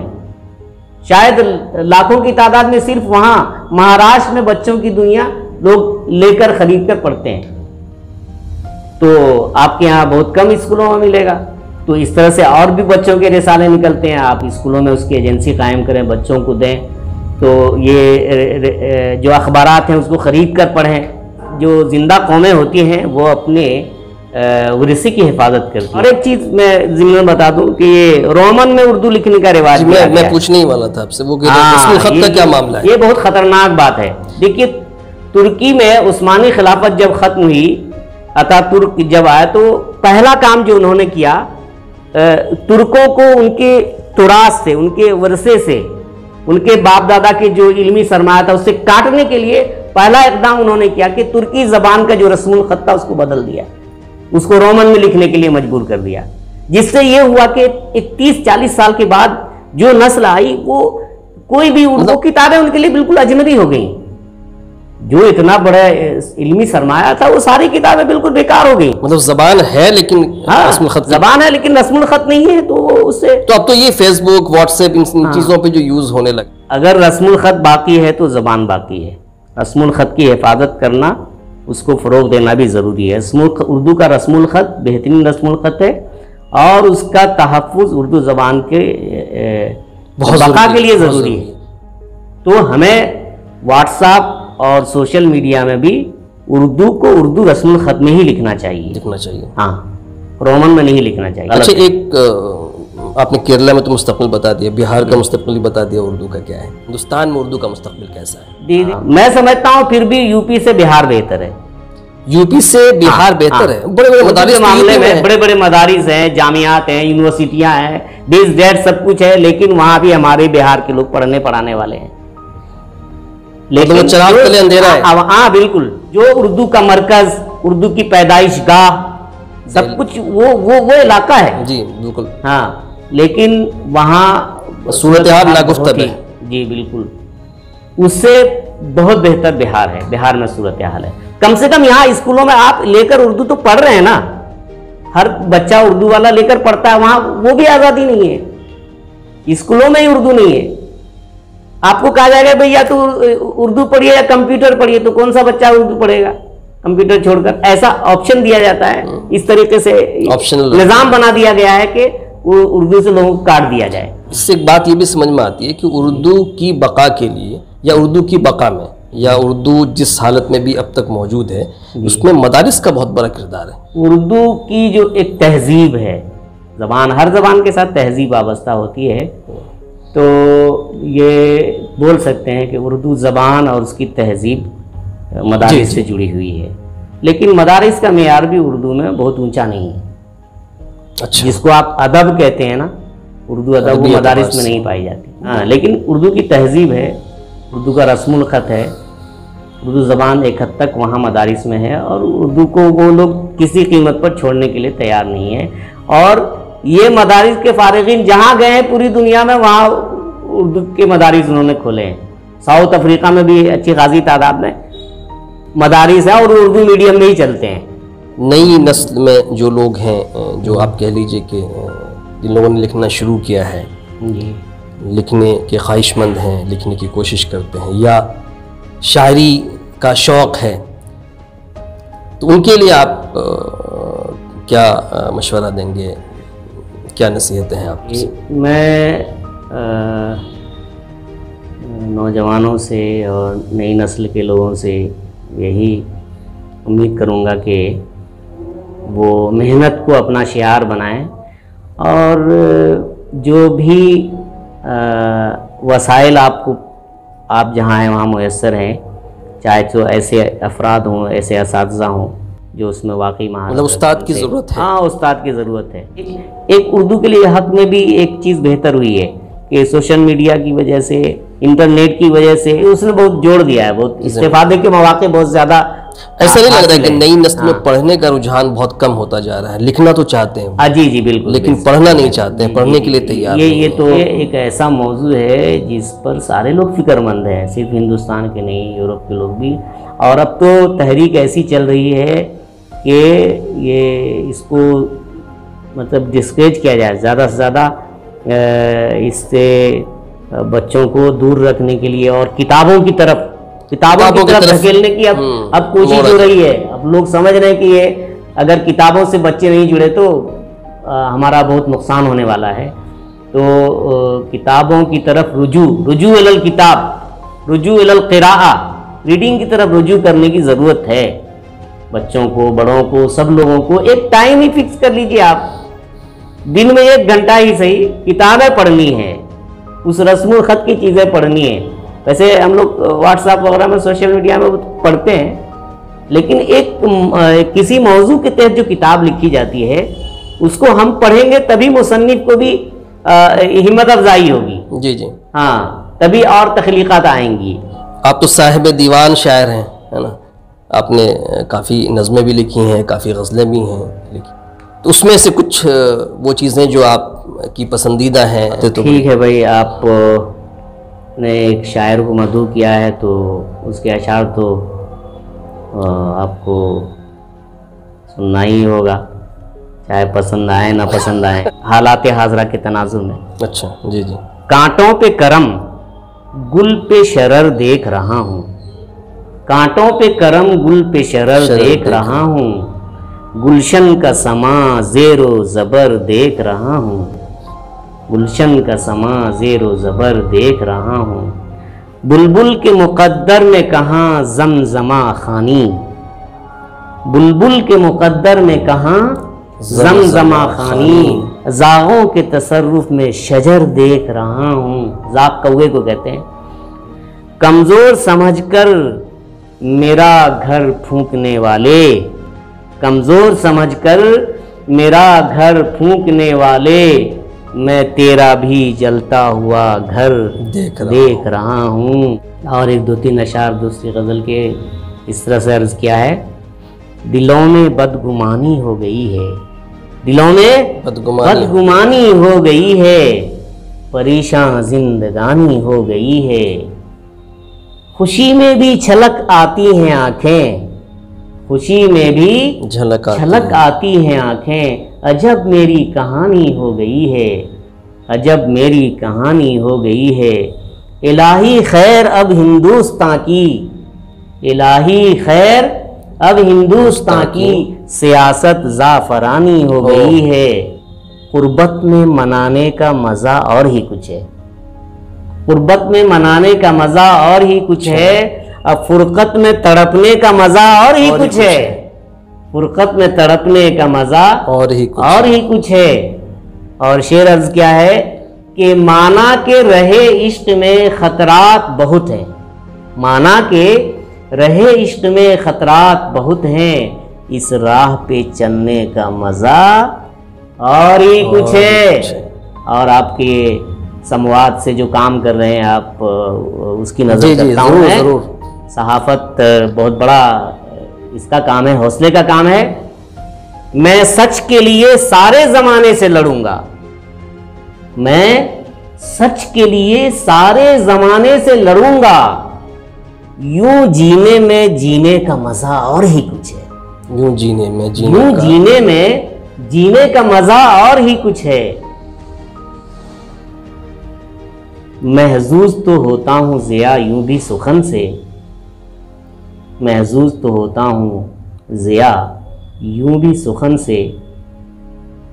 शायद लाखों की तादाद में सिर्फ वहाँ महाराष्ट्र में बच्चों की दुनिया लोग लेकर खरीद कर पढ़ते हैं। तो आपके यहाँ बहुत कम स्कूलों में मिलेगा। तो इस तरह से और भी बच्चों के रिसाले निकलते हैं। आप स्कूलों में उसकी एजेंसी कायम करें, बच्चों को दें, तो ये जो अखबारात हैं उसको ख़रीद कर पढ़ें। जो जिंदा कौमें होती हैं वो अपने विरसे की हिफाजत करती हैं। और एक चीज मैं ज़िम्मन बता दूं कि ये रोमन में उर्दू लिखने का रिवाज मैं पूछने ही वाला था आपसे, वो रस्मुल खत का क्या मामला है? ये बहुत खतरनाक बात है। देखिए, तुर्की में उस्मानी खिलाफत जब खत्म हुई, अतातुर्क जब आया, तो पहला काम जो उन्होंने किया, तुर्कों को उनके तुरास से, उनके वर्षे से, उनके बाप दादा के जो इल्मी सरमाया था उससे काटने के लिए पहला इकदाम उन्होंने किया कि तुर्की जबान का जो रस्मुल खत था उसको बदल दिया, उसको रोमन में लिखने के लिए मजबूर कर दिया। जिससे ये हुआ कि 30-40 साल के बाद जो नस्ल आई वो कोई भी उर्दू किताबें उनके लिए बिल्कुल अजनबी हो गई। जो इतना बड़ा इल्मी सरमाया था वो सारी किताबें बिल्कुल बेकार हो गई। मतलब जबान है लेकिन रस्मुल खत, जबान है लेकिन रस्मुल खत नहीं है, तो उससे तो अब तो ये फेसबुक, व्हाट्सएप, इन चीजों पे जो यूज होने लगे। अगर रस्मुल खत बाकी है तो जबान बाकी है। रस्मुल खत की हिफाजत करना, उसको फ़रोग देना भी ज़रूरी है। उर्दू का रस्मुल ख़त बेहतरीन रस्मुल ख़त है और उसका तहफ़्फ़ुज़ उर्दू ज़बान के बका के लिए ज़रूरी है। तो हमें व्हाट्सएप और सोशल मीडिया में भी उर्दू को उर्दू रस्मुल ख़त में ही लिखना चाहिए। हाँ, रोमन में नहीं लिखना चाहिए। अच्छा, एक आपने केरला में तो मुस्तकबिल बता दिया, बिहार का मुस्तकबिल बता दिया, उर्दू का क्या है? हिंदुस्तान में उर्दू का मुस्तकबिल कैसा है? मैं समझता हूँ फिर भी यूपी से बिहार बेहतर है। यूपी से बिहार बेहतर है? बड़े बड़े मदारिस मामले में बड़े बड़े मदारिस हैं, जामियात हैं, यूनिवर्सिटियां हैं, दिस दैट सब कुछ है, लेकिन वहां भी हमारे बिहार के लोग पढ़ने पढ़ाने वाले हैं। लेकिन चराग तले अंधेरा है। हाँ बिल्कुल, जो उर्दू का मरकज, उर्दू की पैदाइश गाह, सब कुछ वो इलाका है। जी बिल्कुल। हाँ, लेकिन वहाँ सूरत हाल नागुफ्तब है। जी बिल्कुल, उससे बहुत बेहतर बिहार है। बिहार में सूरत हाल है, कम से कम यहाँ स्कूलों में आप लेकर उर्दू तो पढ़ रहे हैं ना, हर बच्चा उर्दू वाला लेकर पढ़ता है। वहाँ वो भी आज़ादी नहीं है, स्कूलों में ही उर्दू नहीं है। आपको कहा जाएगा भैया तो उर्दू पढ़िए या कंप्यूटर पढ़िए, तो कौन सा बच्चा उर्दू पढ़ेगा कंप्यूटर छोड़कर? ऐसा ऑप्शन दिया जाता है। इस तरीके से निजाम बना दिया गया है कि उर्दू से लोगों को काट दिया जाए। इससे एक बात ये भी समझ में आती है कि उर्दू की बका के लिए, या उर्दू की बका में, या उर्दू जिस हालत में भी अब तक मौजूद है, उसमें मदारिस का बहुत बड़ा किरदार है। उर्दू की जो एक तहजीब है, जबान, हर जबान के साथ तहजीब वाबस्ता होती है, तो ये बोल सकते हैं कि उर्दू ज़बान और उसकी तहजीब मदारिस से जुड़ी हुई है। लेकिन मदारिस का मेयार भी उर्दू में बहुत ऊंचा नहीं है। अच्छा, जिसको आप अदब कहते हैं ना, उर्दू अदब, वो मदारिस में नहीं पाई जाती। हाँ, लेकिन उर्दू की तहजीब है, उर्दू का रस्मुल ख़त है, उर्दू ज़बान एक हद तक वहाँ मदारिस में है, और उर्दू को वो लोग किसी कीमत पर छोड़ने के लिए तैयार नहीं है। और ये मदारिस के फारिगीन जहाँ गए हैं पूरी दुनिया में, वहाँ उर्दू के मदारिस उन्होंने खोले हैं। साउथ अफ्रीका में भी अच्छी खासी तादाद में मदारिस है और उर्दू मीडियम में ही चलते हैं। नई नस्ल में जो लोग हैं, जो आप कह लीजिए कि जिन लोगों ने लिखना शुरू किया है, लिखने के ख्वाहिशमंद हैं, लिखने की कोशिश करते हैं, या शायरी का शौक़ है, तो उनके लिए आप क्या मशवरा देंगे, क्या नसीहतें हैं आपकी? मैं नौजवानों से और नई नस्ल के लोगों से यही उम्मीद करूँगा कि वो मेहनत को अपना शियार बनाएं, और जो भी वसाइल आप जहाँ हैं वहाँ मुयस्सर हैं, चाहे तो ऐसे अफराद हों, ऐसे असातिज़ा हों जो उसमें वाकई महारत, मतलब उस्ताद की ज़रूरत है। हाँ, उस्ताद की ज़रूरत है। एक उर्दू के लिए हक़ में भी एक चीज़ बेहतर हुई है कि सोशल मीडिया की वजह से, इंटरनेट की वजह से उसने बहुत जोड़ दिया है, बहुत इस्तेफादे के मौके बहुत ज़्यादा। ऐसा नहीं लगता कि नई नस्ल में पढ़ने का रुझान बहुत कम होता जा रहा है? लिखना तो चाहते हैं, जी बिल्कुल, लेकिन पढ़ना नहीं चाहते हैं, पढ़ने के लिए तैयार। ये तो एक ऐसा मौजू है जिस पर सारे लोग फिक्रमंद हैं, सिर्फ हिंदुस्तान के नहीं, यूरोप के लोग भी। और अब तो तहरीक ऐसी चल रही है कि ये इसको मतलब डिस्करेज किया जाए, ज़्यादा से ज़्यादा इससे बच्चों को दूर रखने के लिए और किताबों की तरफ धकेलने की अब कोशिश हो रही है। अब लोग समझ रहे हैं कि ये अगर किताबों से बच्चे नहीं जुड़े तो हमारा बहुत नुकसान होने वाला है। तो किताबों की तरफ रुजू इलल किताब, रुजू इलल क़िराअह, रीडिंग की तरफ रुजू करने की ज़रूरत है। बच्चों को, बड़ों को, सब लोगों को एक टाइम ही फिक्स कर लीजिए आप। दिन में 1 घंटा ही सही किताबें पढ़नी है, उस रस्म खत की चीज़ें पढ़नी है। वैसे हम लोग व्हाट्सएप वगैरह में, सोशल मीडिया में पढ़ते हैं, लेकिन एक किसी मौजू के तहत जो किताब लिखी जाती है उसको हम पढ़ेंगे तभी मुसन्निफ को भी हिम्मत अफजाई होगी। जी जी, हाँ, तभी और तख्लीकात आएंगी। आप तो साहिब दीवान शायर हैं, है ना। आपने काफ़ी नज़में भी लिखी हैं, काफ़ी गज़लें भी हैं लिखी, तो उसमें से कुछ वो चीज़ें जो आपकी पसंदीदा हैं। तो ठीक है भाई, आप ने एक शायर को मदहू किया है तो उसके अशार तो आपको सुनना ही होगा, चाहे पसंद आए ना पसंद आए। हालात हाजरा के तनाजुर में। अच्छा, जी जी। कांटों पे करम गुल पे शरर देख रहा हूँ, कांटों पे करम गुल पे शरर देख रहा हूँ, गुलशन का समा ज़ेरो ज़बर देख रहा हूँ, गुलशन का समा ज़ेरो ज़बर देख रहा हूँ। बुलबुल के मुक़द्दर में कहाँ ज़मज़मा खानी, बुलबुल के मुक़द्दर में कहाँ ज़मज़मा खानी, ज़ागों के तसर्रुफ में शजर देख रहा हूँ। ज़ाग कौवे को कहते हैं। कमज़ोर समझकर मेरा घर फूंकने वाले, कमज़ोर समझकर मेरा घर फूंकने वाले, मैं तेरा भी जलता हुआ घर देख रहा हूँ। और 1-2-3 अशार दूसरी गज़ल के इस तरह से अर्ज़ किया है। दिलों में बदगुमानी हो गई है, दिलों में बदगुमानी हो गई है, परेशान जिंदगानी हो गई है। खुशी में भी छलक आती हैं आँखें, खुशी में भी झलक आती हैं आँखें, अजब मेरी कहानी हो गई है, अजब मेरी कहानी हो गई है। इलाही खैर अब हिंदुस्तान की, इलाही खैर अब हिंदुस्तान की सियासत ज़ाफ़रानी हो गई है। कुर्बत में मनाने का मज़ा और ही कुछ है, कुर्बत में मनाने का मज़ा और ही कुछ है, अब फुरकत में तड़पने का मज़ा और ही कुछ है, फुरकत में तड़पने का मज़ा और ही कुछ है। और शेर अर्ज़ क्या है कि माना के रहे इश्क में ख़तरात बहुत हैं, माना के रहे इश्क में ख़तरात बहुत हैं, इस राह पे चलने का मज़ा और ही कुछ है। और आपके संवाद से जो काम कर रहे हैं आप, उसकी नज़र करता हूँ मैं। सहाफ़त बहुत बड़ा इसका काम है, हौसले का काम है। मैं सच के लिए सारे ज़माने से लड़ूंगा, मैं सच के लिए सारे ज़माने से लड़ूंगा, यूं जीने में जीने का मज़ा और ही कुछ है, यूं जीने में जीने का मज़ा और ही कुछ है। महजूज तो होता हूँ ज़िया यूं भी सुखन से, महजूज तो होता हूँ ज़िया यूं भी सुखन से,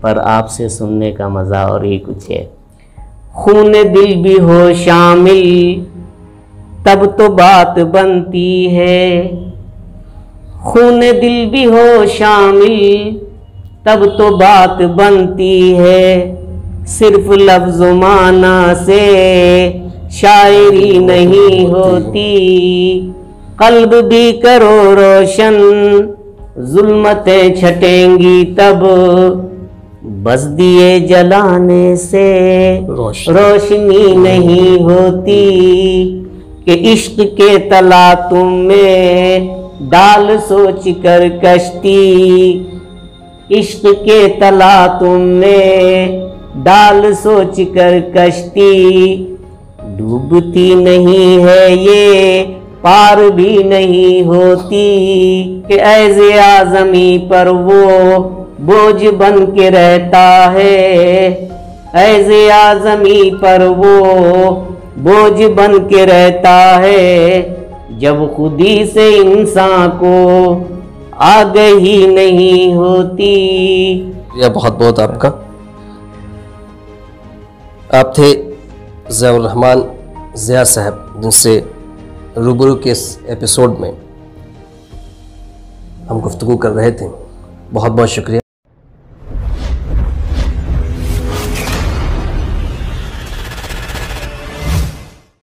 पर आपसे सुनने का मज़ा और ही कुछ है। खून दिल भी हो शामिल तब तो बात बनती है, खून दिल भी हो शामिल तब तो बात बनती है, सिर्फ लफ्ज़ माना से शायरी नहीं होती, कल्ब भी करो रोशन जुल्मतें छटेंगी तब, बस दिए जलाने से रोशनी नहीं होती, कि इश्क के तला तुम में डाल सोच कर कश्ती, इश्क के तला तुम में डाल सोच कर कश्ती, डूबती नहीं है ये पार भी नहीं होती, कि ऐज़े आज़मी पर वो बोझ बन के रहता है, ऐज़े आज़मी पर वो बोझ बन के रहता है, जब खुदी से इंसान को आगही नहीं होती। या बहुत बहुत आपका। आप थे ज़ियाउर रहमान ज़िया साहब, जिनसे रूबरू के इस एपिसोड में हम गुफ्तगू कर रहे थे। बहुत बहुत शुक्रिया।